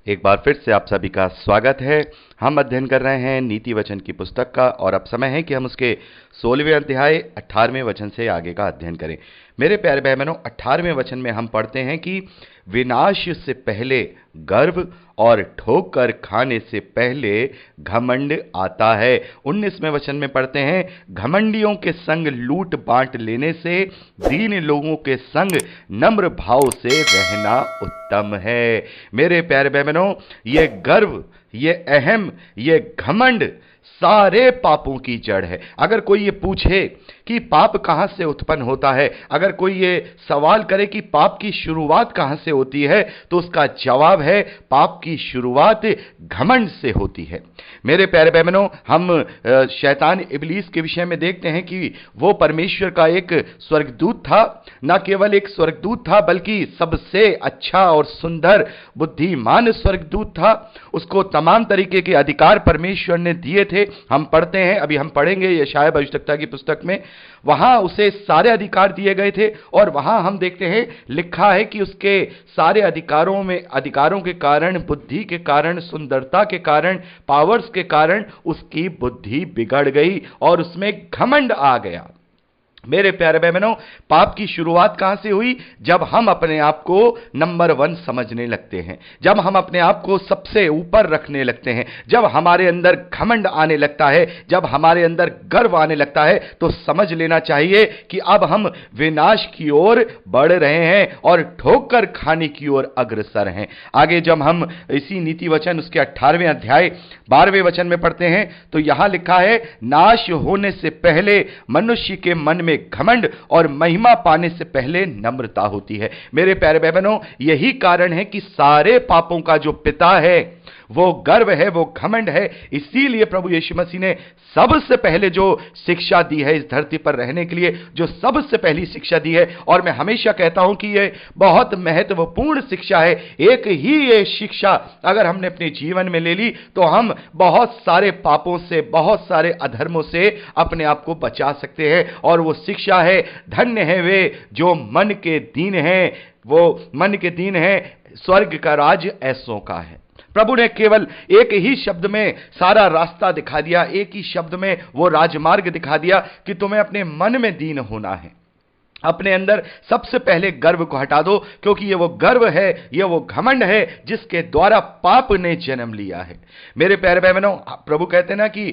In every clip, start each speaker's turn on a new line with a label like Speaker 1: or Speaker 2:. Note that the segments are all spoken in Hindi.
Speaker 1: एक बार फिर से आप सभी का स्वागत है। हम अध्ययन कर रहे हैं नीति वचन की पुस्तक का और अब समय है कि हम उसके 16वें अध्याय 18वें वचन से आगे का अध्ययन करें। मेरे प्यारे भाई बहनों, 18वें वचन में हम पढ़ते हैं कि विनाश से पहले गर्व और ठोकर खाने से पहले घमंड आता है। 19वें वचन में पढ़ते हैं, घमंडियों के संग लूट बांट लेने से दीन लोगों के संग नम्र भाव से रहना उत्तम है। मेरे प्यारे बहनों, ये गर्व, ये अहम, ये घमंड सारे पापों की जड़ है। अगर कोई ये पूछे कि पाप कहां से उत्पन्न होता है, अगर कोई ये सवाल करे कि पाप की शुरुआत कहां से होती है, तो उसका जवाब है पाप की शुरुआत घमंड से होती है। मेरे प्यारे बहनों, हम शैतान इब्लीस के विषय में देखते हैं कि वो परमेश्वर का एक स्वर्गदूत था। न केवल एक स्वर्गदूत था बल्कि सबसे अच्छा और सुंदर बुद्धिमान स्वर्गदूत था। उसको तमाम तरीके के अधिकार परमेश्वर ने दिए थे। हम पढ़ते हैं, अभी हम पढ़ेंगे यशायाह भविष्यद्वक्ता की पुस्तक में, वहां उसे सारे अधिकार दिए गए थे और वहां हम देखते हैं लिखा है कि उसके सारे अधिकारों के कारण, बुद्धि के कारण, सुंदरता के कारण, पावर्स के कारण उसकी बुद्धि बिगड़ गई और उसमें घमंड आ गया। मेरे प्यारे बहनों, पाप की शुरुआत कहां से हुई? जब हम अपने आप को नंबर 1 समझने लगते हैं, जब हम अपने आप को सबसे ऊपर रखने लगते हैं, जब हमारे अंदर घमंड आने लगता है, जब हमारे अंदर गर्व आने लगता है, तो समझ लेना चाहिए कि अब हम विनाश की ओर बढ़ रहे हैं और ठोकर खाने की ओर अग्रसर हैं। आगे जब हम इसी नीति वचन उसके 18वें अध्याय 12वें वचन में पढ़ते हैं तो यहां लिखा है, नाश होने से पहले मनुष्य के मन में घमंड और महिमा पाने से पहले नम्रता होती है। मेरे प्यारे बहनों, यही कारण है कि सारे पापों का जो पिता है वो गर्व है, वो घमंड है। इसीलिए प्रभु यीशु मसीह ने सबसे पहले जो शिक्षा दी है इस धरती पर रहने के लिए, जो सबसे पहली शिक्षा दी है, और मैं हमेशा कहता हूं कि यह बहुत महत्वपूर्ण शिक्षा है। एक ही ये शिक्षा अगर हमने अपने जीवन में ले ली तो हम बहुत सारे पापों से, बहुत सारे अधर्मों से अपने आप को बचा सकते हैं। और वो शिक्षा है, धन्य है वे जो मन के दीन हैं, वो मन के दीन हैं, स्वर्ग का राज ऐसों का है। प्रभु ने केवल एक ही शब्द में सारा रास्ता दिखा दिया, एक ही शब्द में वो राजमार्ग दिखा दिया कि तुम्हें अपने मन में दीन होना है। अपने अंदर सबसे पहले गर्व को हटा दो, क्योंकि ये वो गर्व है, ये वो घमंड है जिसके द्वारा पाप ने जन्म लिया है। मेरे प्यारे बहनों, प्रभु कहते हैं ना कि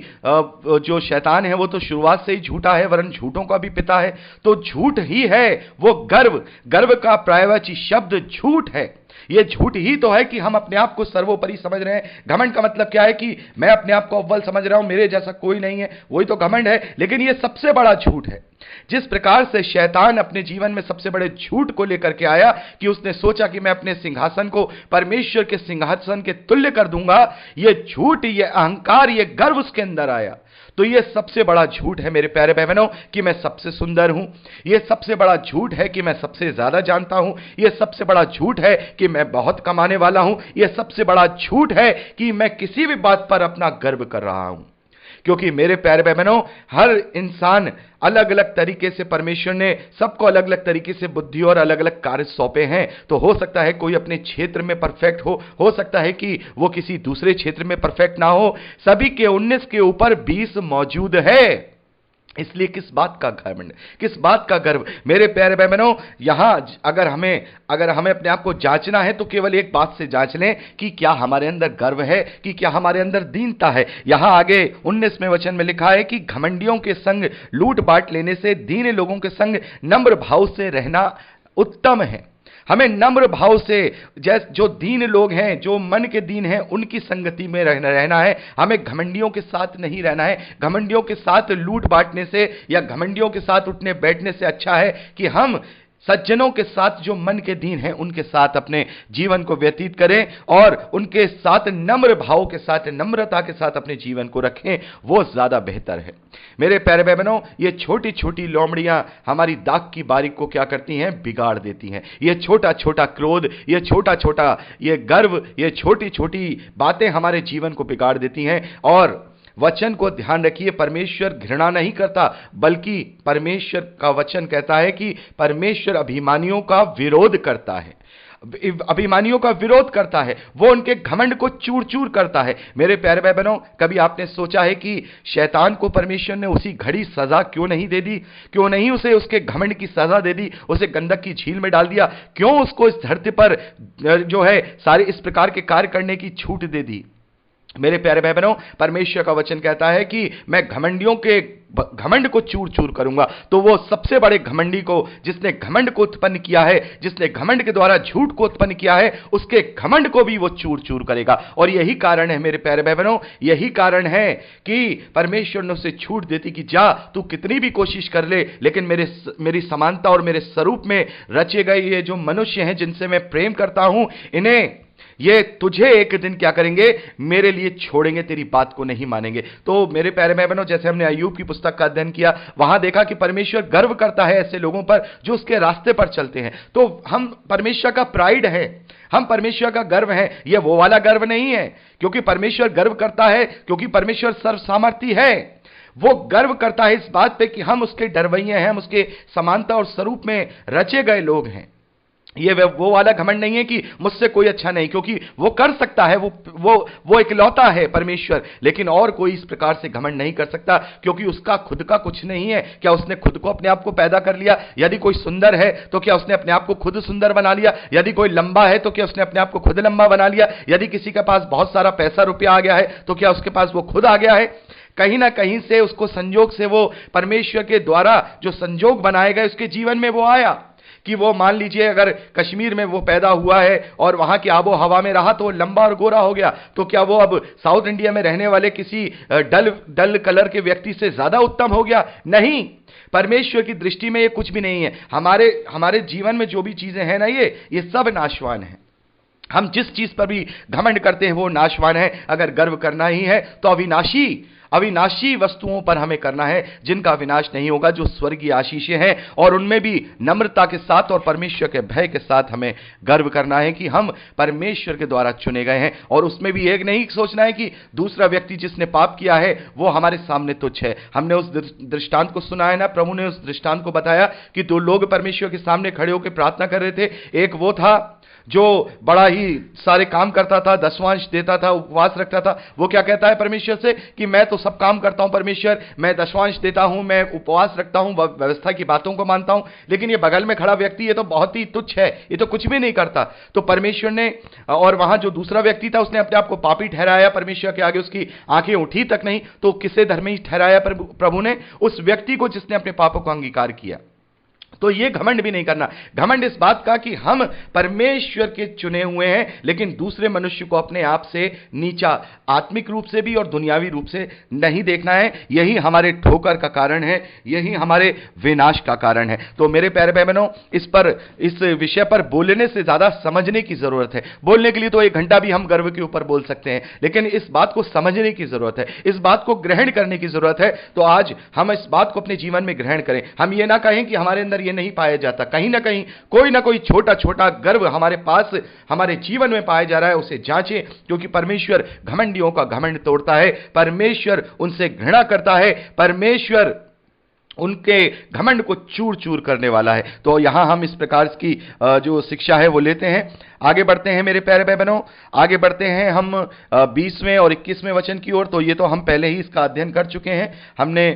Speaker 1: जो शैतान है वो तो शुरुआत से ही झूठा है, वरन झूठों का भी पिता है। तो झूठ ही है वो गर्व। गर्व का पर्यायवाची शब्द झूठ है। ये झूठ ही तो है कि हम अपने आप को सर्वोपरि समझ रहे हैं। घमंड का मतलब क्या है कि मैं अपने आप को अव्वल समझ रहा हूं, मेरे जैसा कोई नहीं है, वही तो घमंड है। लेकिन ये सबसे बड़ा झूठ है। जिस प्रकार से शैतान अपने जीवन में सबसे बड़े झूठ को लेकर के आया कि उसने सोचा कि मैं अपने सिंहासन को परमेश्वर के सिंहासन के तुल्य कर दूंगा, ये झूठ, ये अहंकार, ये गर्व उसके अंदर आया। तो ये सबसे बड़ा झूठ है मेरे प्यारे बहनों कि मैं सबसे सुंदर हूं। ये सबसे बड़ा झूठ है कि मैं सबसे ज्यादा जानता हूं। ये सबसे बड़ा झूठ है कि मैं बहुत कमाने वाला हूं। ये सबसे बड़ा झूठ है कि मैं किसी भी बात पर अपना गर्व कर रहा हूं। क्योंकि मेरे प्यारे बहनों, हर इंसान अलग अलग तरीके से, परमेश्वर ने सबको अलग अलग तरीके से बुद्धि और अलग अलग कार्य सौंपे हैं। तो हो सकता है कोई अपने क्षेत्र में परफेक्ट हो सकता है कि वो किसी दूसरे क्षेत्र में परफेक्ट ना हो। सभी के 19 के ऊपर 20 मौजूद है। इसलिए किस बात का घमंड, किस बात का गर्व? मेरे प्यारे बहनों, यहां अगर हमें अपने आप को जांचना है तो केवल एक बात से जांच लें कि क्या हमारे अंदर गर्व है, कि क्या हमारे अंदर दीनता है। यहां आगे 19वें वचन में लिखा है कि घमंडियों के संग लूट बांट लेने से दीन लोगों के संग नम्र भाव से रहना उत्तम है। हमें नम्र भाव से, जैसे जो दीन लोग हैं, जो मन के दीन हैं, उनकी संगति में रहना है। हमें घमंडियों के साथ नहीं रहना है। घमंडियों के साथ लूट बांटने से या घमंडियों के साथ उठने बैठने से अच्छा है कि हम सज्जनों के साथ, जो मन के दीन हैं, उनके साथ अपने जीवन को व्यतीत करें और उनके साथ नम्र भाव के साथ, नम्रता के साथ अपने जीवन को रखें। वो ज्यादा बेहतर है। मेरे प्यारे बहनों, ये छोटी छोटी लोमड़ियां हमारी दाग की बारी को क्या करती हैं? बिगाड़ देती हैं। ये छोटा छोटा क्रोध, ये छोटा छोटा ये गर्व, ये छोटी छोटी बातें हमारे जीवन को बिगाड़ देती हैं। और वचन को ध्यान रखिए, परमेश्वर घृणा नहीं करता, बल्कि परमेश्वर का वचन कहता है कि परमेश्वर अभिमानियों का विरोध करता है। अभिमानियों का विरोध करता है, वो उनके घमंड को चूर चूर करता है। मेरे प्यारे भाई बहनों, कभी आपने सोचा है कि शैतान को परमेश्वर ने उसी घड़ी सजा क्यों नहीं दे दी? क्यों नहीं उसे उसके घमंड की सजा दे दी, उसे गंधक की झील में डाल दिया? क्यों उसको इस धरती पर जो है सारे इस प्रकार के कार्य करने की छूट दे दी? मेरे प्यारे भाई बहनों, परमेश्वर का वचन कहता है कि मैं घमंडियों के घमंड को चूर चूर करूंगा। तो वो सबसे बड़े घमंडी को, जिसने घमंड को उत्पन्न किया है, जिसने घमंड के द्वारा झूठ को उत्पन्न किया है, उसके घमंड को भी वो चूर चूर करेगा। और यही कारण है मेरे प्यारे भाई बहनों, यही कारण है कि परमेश्वर ने उसे छूट देती कि जा, तू कितनी भी कोशिश कर ले, लेकिन मेरी समानता और मेरे स्वरूप में रचे गए ये जो मनुष्य हैं, जिनसे मैं प्रेम करता हूं, इन्हें ये तुझे एक दिन क्या करेंगे? मेरे लिए छोड़ेंगे, तेरी बात को नहीं मानेंगे। तो मेरे प्यारे भाई बहनों, जैसे हमने अय्यूब की पुस्तक का अध्ययन किया, वहां देखा कि परमेश्वर गर्व करता है ऐसे लोगों पर जो उसके रास्ते पर चलते हैं। तो हम परमेश्वर का प्राइड है, हम परमेश्वर का गर्व है। ये वो वाला गर्व नहीं है क्योंकि परमेश्वर गर्व करता है, क्योंकि परमेश्वर सर्व सामर्थी है। वो गर्व करता है इस बात पे कि हम उसके डरवैये हैं, हम उसके समानता और स्वरूप में रचे गए लोग हैं। ये वो वाला घमंड नहीं है कि मुझसे कोई अच्छा नहीं, क्योंकि वो कर सकता है, वो इकलौता है परमेश्वर, लेकिन और कोई इस प्रकार से घमंड नहीं कर सकता, क्योंकि उसका खुद का कुछ नहीं है। क्या उसने खुद को अपने आप को पैदा कर लिया? यदि कोई सुंदर है तो क्या उसने अपने आप को खुद सुंदर बना लिया? यदि कोई लंबा है तो क्या उसने अपने आप को खुद लंबा बना लिया? यदि किसी के पास बहुत सारा पैसा रुपया आ गया है तो क्या उसके पास वो खुद आ गया है? कहीं ना कहीं से उसको संजोग से, वो परमेश्वर के द्वारा जो संजोग बनाए गए उसके जीवन में वो आया। कि वो मान लीजिए अगर कश्मीर में वो पैदा हुआ है और वहां की आबो हवा में रहा तो वो लंबा और गोरा हो गया, तो क्या वो अब साउथ इंडिया में रहने वाले किसी डल कलर के व्यक्ति से ज्यादा उत्तम हो गया? नहीं। परमेश्वर की दृष्टि में ये कुछ भी नहीं है। हमारे जीवन में जो भी चीजें हैं ना, ये सब नाशवान है। हम जिस चीज पर भी घमंड करते हैं वो नाशवान है। अगर गर्व करना ही है तो अविनाशी वस्तुओं पर हमें करना है, जिनका विनाश नहीं होगा, जो स्वर्गीय आशीषें हैं, और उनमें भी नम्रता के साथ और परमेश्वर के भय के साथ हमें गर्व करना है कि हम परमेश्वर के द्वारा चुने गए हैं। और उसमें भी एक नहीं सोचना है कि दूसरा व्यक्ति जिसने पाप किया है वो हमारे सामने तुच्छ है। हमने उस दृष्टांत को सुना है ना, प्रभु ने उस दृष्टांत को बताया कि दो लोग परमेश्वर के सामने खड़े होकर प्रार्थना कर रहे थे। एक वो था जो बड़ा ही सारे काम करता था, दशवांश देता था, उपवास रखता था। वो क्या कहता है परमेश्वर से कि मैं तो सब काम करता हूं परमेश्वर, मैं दशवांश देता हूं, मैं उपवास रखता हूं, व्यवस्था की बातों को मानता हूं, लेकिन ये बगल में खड़ा व्यक्ति ये तो बहुत ही तुच्छ है, ये तो कुछ भी नहीं करता। तो परमेश्वर ने, और वहां जो दूसरा व्यक्ति था उसने अपने आप को पापी ठहराया, परमेश्वर के आगे उसकी आंखें उठी तक नहीं। तो किसे धर्मी ठहराया प्रभु ने? उस व्यक्ति को जिसने अपने पापों को अंगीकार किया। तो ये घमंड भी नहीं करना। घमंड इस बात का कि हम परमेश्वर के चुने हुए हैं, लेकिन दूसरे मनुष्य को अपने आप से नीचा आत्मिक रूप से भी और दुनियावी रूप से नहीं देखना है। यही हमारे ठोकर का कारण है, यही हमारे विनाश का कारण है। तो मेरे प्यारे भाई बहनों, इस विषय पर बोलने से ज्यादा समझने की जरूरत है। बोलने के लिए तो 1 घंटा भी हम गर्व के ऊपर बोल सकते हैं, लेकिन इस बात को समझने की जरूरत है, इस बात को ग्रहण करने की जरूरत है। तो आज हम इस बात को अपने जीवन में ग्रहण करें। हम ये ना कहें कि हमारे अंदर ये नहीं पाया जाता। कहीं ना कहीं कोई ना कोई छोटा छोटा गर्व हमारे पास, हमारे जीवन में पाया जा रहा है, उसे जांचें, क्योंकि परमेश्वर घमंडियों का घमंड तोड़ता है, परमेश्वर उनसे घृणा करता है, परमेश्वर उनके घमंड को चूर चूर करने वाला है। तो यहां हम इस प्रकार की जो शिक्षा है वो लेते हैं। आगे बढ़ते हैं मेरे प्यारे भाई बहनों, आगे बढ़ते हैं हम 20वें और 21वें वचन की ओर। तो ये तो हम पहले ही इसका अध्ययन कर चुके हैं, हमने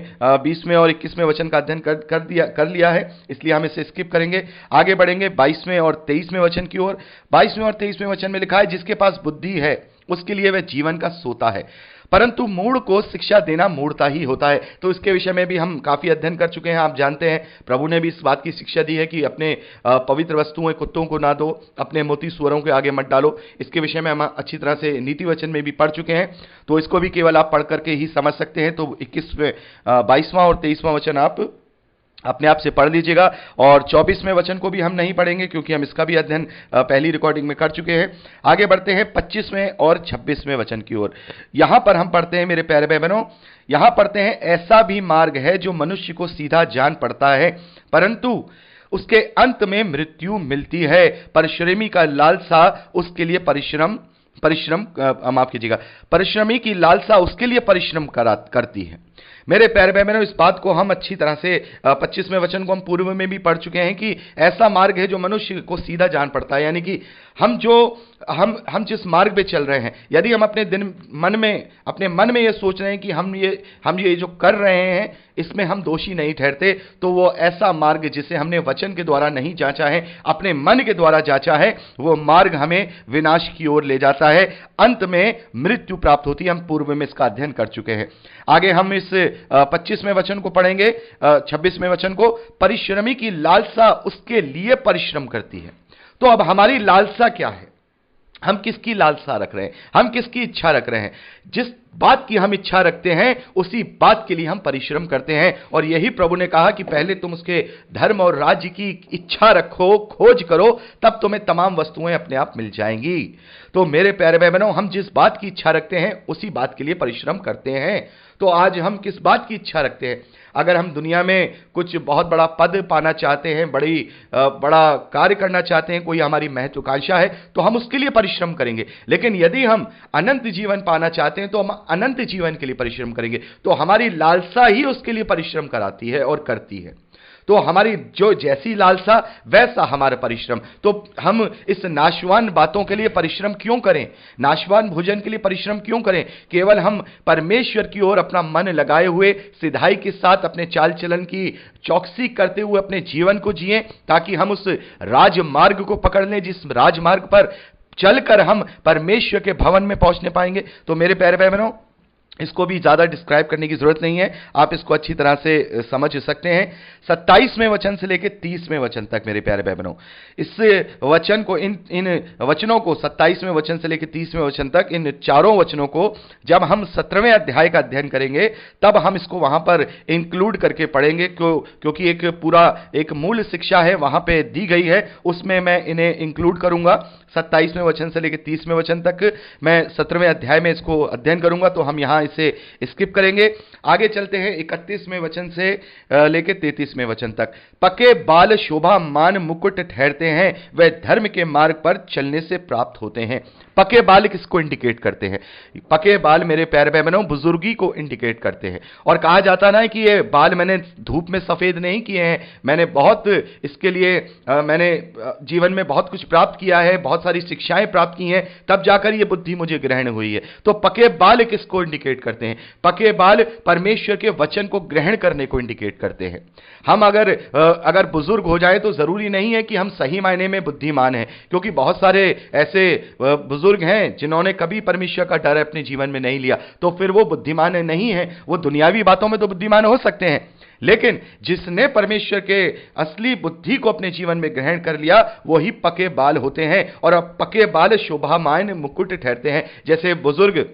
Speaker 1: 20वें और 21वें वचन का अध्ययन कर लिया है, इसलिए हम इसे स्किप करेंगे। आगे बढ़ेंगे 22वें और 23वें वचन की ओर। 22वें और 23वें वचन में लिखा है, जिसके पास बुद्धि है उसके लिए वह जीवन का सोता है, परंतु मूढ़ को शिक्षा देना मूढ़ता ही होता है। तो इसके विषय में भी हम काफी अध्ययन कर चुके हैं। आप जानते हैं प्रभु ने भी इस बात की शिक्षा दी है कि अपने पवित्र वस्तुओं कुत्तों को ना दो, अपने मोती सुअरों के आगे मत डालो। इसके विषय में हम अच्छी तरह से नीति वचन में भी पढ़ चुके हैं, तो इसको भी केवल आप पढ़ करके ही समझ सकते हैं। तो 22वां और 23वां वचन आप अपने आप से पढ़ लीजिएगा, और 24वें वचन को भी हम नहीं पढ़ेंगे क्योंकि हम इसका भी अध्ययन पहली रिकॉर्डिंग में कर चुके हैं। आगे बढ़ते हैं 25वें और 26वें वचन की ओर। यहां पर हम पढ़ते हैं मेरे प्यारे भाई बहनों, यहां पढ़ते हैं, ऐसा भी मार्ग है जो मनुष्य को सीधा जान पड़ता है, परंतु उसके अंत में मृत्यु मिलती है। परिश्रमी का लालसा उसके लिए परिश्रमी की लालसा उसके लिए परिश्रम करती है। मेरे प्यारे भाई बहनों, इस बात को हम अच्छी तरह से 25वें वचन को हम पूर्व में भी पढ़ चुके हैं कि ऐसा मार्ग है जो मनुष्य को सीधा जान पड़ता है। यानी कि हम जिस मार्ग पे चल रहे हैं, यदि हम अपने मन में ये सोच रहे हैं कि हम ये जो कर रहे हैं इसमें हम दोषी नहीं ठहरते, तो वो ऐसा मार्ग जिसे हमने वचन के द्वारा नहीं जांचा है, अपने मन के द्वारा जांचा है, वो मार्ग हमें विनाश की ओर ले जाता है, अंत में मृत्यु प्राप्त होती है। हम पूर्व में इसका अध्ययन कर चुके हैं। आगे हम इस 25वें वचन को पढ़ेंगे, 26वें वचन को, परिश्रमी की लालसा उसके लिए परिश्रम करती है। तो अब हमारी लालसा क्या है? हम किसकी लालसा रख रहे हैं? हम किसकी इच्छा रख रहे हैं? जिस बात की हम इच्छा रखते हैं उसी बात के लिए हम परिश्रम करते हैं। और यही प्रभु ने कहा कि पहले तुम उसके धर्म और राज्य की इच्छा रखो, खोज करो, तब तुम्हें तमाम वस्तुएं अपने आप मिल जाएंगी। तो मेरे प्यारे भाई बहनों, हम जिस बात की इच्छा रखते हैं उसी बात के लिए परिश्रम करते हैं। तो आज हम किस बात की इच्छा रखते हैं? अगर हम दुनिया में कुछ बहुत बड़ा पद पाना चाहते हैं, बड़ा कार्य करना चाहते हैं, कोई हमारी महत्वाकांक्षा है, तो हम उसके लिए परिश्रम करेंगे। लेकिन यदि हम अनंत जीवन पाना चाहते हैं तो हम अनंत जीवन के लिए परिश्रम करेंगे। तो हमारी लालसा ही उसके लिए परिश्रम कराती है और करती है। तो हमारी जो जैसी लालसा वैसा हमारा परिश्रम। तो हम इस नाशवान बातों के लिए परिश्रम क्यों करें? नाशवान भोजन के लिए परिश्रम क्यों करें? केवल हम परमेश्वर की ओर अपना मन लगाए हुए सिधाई के साथ अपने चाल चलन की चौकसी करते हुए अपने जीवन को जिएं, ताकि हम उस राजमार्ग को पकड़ लें जिस राजमार्ग पर चलकर हम परमेश्वर के भवन में पहुंचने पाएंगे। तो मेरे प्यारे भाई बहनों, इसको भी ज्यादा डिस्क्राइब करने की जरूरत नहीं है, आप इसको अच्छी तरह से समझ सकते हैं। 27वें वचन से लेकर 30वें वचन तक मेरे प्यारे भाई बहनों, इस वचन को इन वचनों को 27वें वचन से लेकर 30वें वचन तक, इन चारों वचनों को जब हम 17वें अध्याय का अध्ययन करेंगे तब हम इसको वहां पर इंक्लूड करके पढ़ेंगे, क्योंकि एक मूल शिक्षा है वहां पे दी गई है, उसमें मैं इन्हें इंक्लूड करूंगा। 27वें वचन से लेकर 30वें वचन तक मैं 17वें अध्याय में इसको अध्ययन करूंगा, तो हम यहां इसे स्किप करेंगे। आगे चलते हैं 31वें वचन से लेकर 33वें वचन तक। पके बाल शोभा मान मुकुट ठहरते हैं, वह धर्म के मार्ग पर चलने से प्राप्त होते हैं। पके बाल किसको इंडिकेट करते हैं? पके बाल मेरे प्यारे भाई बहनों बुजुर्गी को इंडिकेट करते हैं। और कहा जाता ना कि ये बाल मैंने धूप में सफेद नहीं किए हैं, मैंने बहुत इसके लिए मैंने जीवन में बहुत कुछ प्राप्त किया है, बहुत सारी शिक्षाएं प्राप्त की हैं, तब जाकर ये बुद्धि मुझे ग्रहण हुई है। तो पके बाल किसको इंडिकेट करते हैं? पके बाल परमेश्वर के वचन को ग्रहण करने को इंडिकेट करते हैं। हम अगर बुजुर्ग हो जाए तो जरूरी नहीं है कि हम सही मायने में बुद्धिमान हैं, क्योंकि बहुत सारे ऐसे बुजुर्ग हैं जिन्होंने कभी परमेश्वर का डर अपने जीवन में नहीं लिया, तो फिर वो बुद्धिमान नहीं है। वो दुनियावी बातों में तो बुद्धिमान हो सकते हैं, लेकिन जिसने परमेश्वर के असली बुद्धि को अपने जीवन में ग्रहण कर लिया वही पके बाल होते हैं। और अब पके बाल शोभामान मुकुट ठहरते हैं। जैसे बुजुर्ग,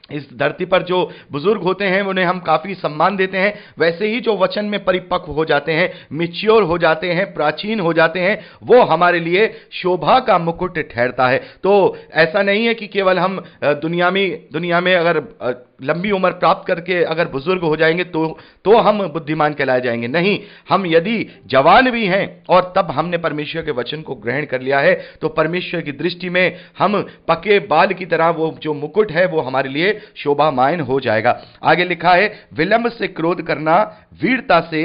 Speaker 1: इस धरती पर जो बुजुर्ग होते हैं उन्हें हम काफी सम्मान देते हैं, वैसे ही जो वचन में परिपक्व हो जाते हैं, मैच्योर हो जाते हैं, प्राचीन हो जाते हैं, वो हमारे लिए शोभा का मुकुट ठहरता है। तो ऐसा नहीं है कि केवल हम दुनिया में अगर लंबी उम्र प्राप्त करके अगर बुजुर्ग हो जाएंगे तो हम बुद्धिमान कहलाए जाएंगे। नहीं, हम यदि जवान भी हैं और तब हमने परमेश्वर के वचन को ग्रहण कर लिया है, तो परमेश्वर की दृष्टि में हम पके बाल की तरह वो जो मुकुट है वो हमारे लिए शोभामान हो जाएगा। आगे लिखा है, विलंब से क्रोध करना वीरता से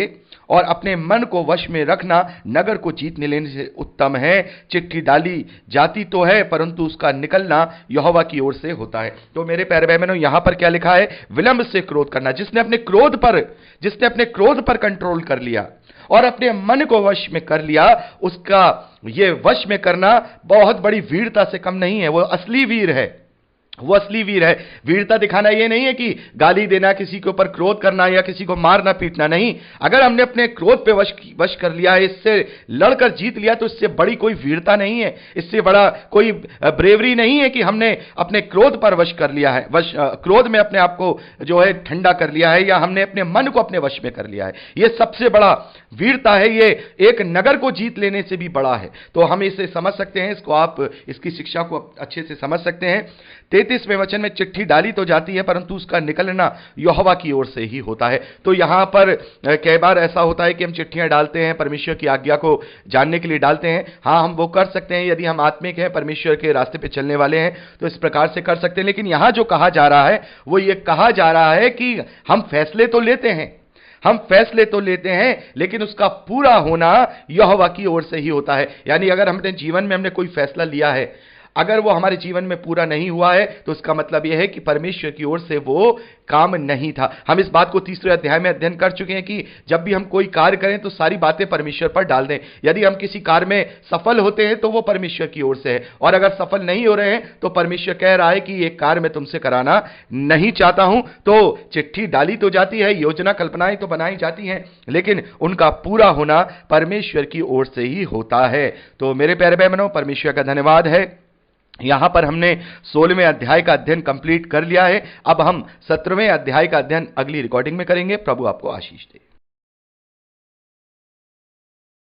Speaker 1: और अपने मन को वश में रखना नगर को जीत लेने से उत्तम है। चिट्ठी डाली जाती तो है परंतु उसका निकलना यहोवा की ओर से होता है। तो मेरे प्यारे भाई बहनों, यहां पर क्या लिखा है? विलंब से क्रोध करना। जिसने अपने क्रोध पर कंट्रोल कर लिया और अपने मन को वश में कर लिया, उसका ये वश में करना बहुत बड़ी वीरता से कम नहीं है। वो असली वीर है, वो असली वीर है। वीरता दिखाना यह नहीं है कि गाली देना, किसी के ऊपर क्रोध करना या किसी को मारना पीटना। नहीं, अगर हमने अपने क्रोध पे वश कर लिया है, इससे लड़कर जीत लिया, तो इससे बड़ी कोई वीरता नहीं है, इससे बड़ा कोई ब्रेवरी नहीं है कि हमने अपने क्रोध पर वश कर लिया है, क्रोध में अपने आप को जो है ठंडा कर लिया है, या हमने अपने मन को अपने वश में कर लिया है। यह सबसे बड़ा वीरता है, ये एक नगर को जीत लेने से भी बड़ा है। तो हम इसे समझ सकते हैं, इसको आप इसकी शिक्षा को अच्छे से समझ सकते हैं। 33वें वचन में चिट्ठी डाली तो जाती है परंतु उसका निकलना यहोवा की ओर से ही होता है। तो यहां पर कई बार ऐसा होता है कि हम चिट्ठियां डालते हैं, परमेश्वर की आज्ञा को जानने के लिए डालते हैं। हाँ, हम वो कर सकते हैं यदि हम आत्मिक हैं, परमेश्वर के रास्ते पे चलने वाले हैं, तो इस प्रकार से कर सकते हैं। लेकिन यहां जो कहा जा रहा है वो ये कहा जा रहा है कि हम फैसले तो लेते हैं, हम फैसले तो लेते हैं, लेकिन उसका पूरा होना यहोवा की ओर से ही होता है। यानी अगर हमने जीवन में हमने कोई फैसला लिया है, अगर वो हमारे जीवन में पूरा नहीं हुआ है, तो इसका मतलब यह है कि परमेश्वर की ओर से वो काम नहीं था। हम इस बात को तीसरे अध्याय में अध्ययन कर चुके हैं कि जब भी हम कोई कार्य करें तो सारी बातें परमेश्वर पर डाल दें। यदि हम किसी कार्य में सफल होते हैं तो वो परमेश्वर की ओर से है, और अगर सफल नहीं हो रहे हैं तो परमेश्वर कह रहा है कि ये कार्य मैं तुमसे कराना नहीं चाहता हूं। तो चिट्ठी डाली तो जाती है, योजना कल्पनाएं तो बनाई जाती हैं, लेकिन उनका पूरा होना परमेश्वर की ओर से ही होता है। तो मेरे प्यारे भाई बहनों, परमेश्वर का धन्यवाद है। यहां पर हमने 16वें अध्याय का अध्ययन कंप्लीट कर लिया है। अब हम 17वें अध्याय का अध्ययन अगली रिकॉर्डिंग में करेंगे। प्रभु आपको आशीष दे।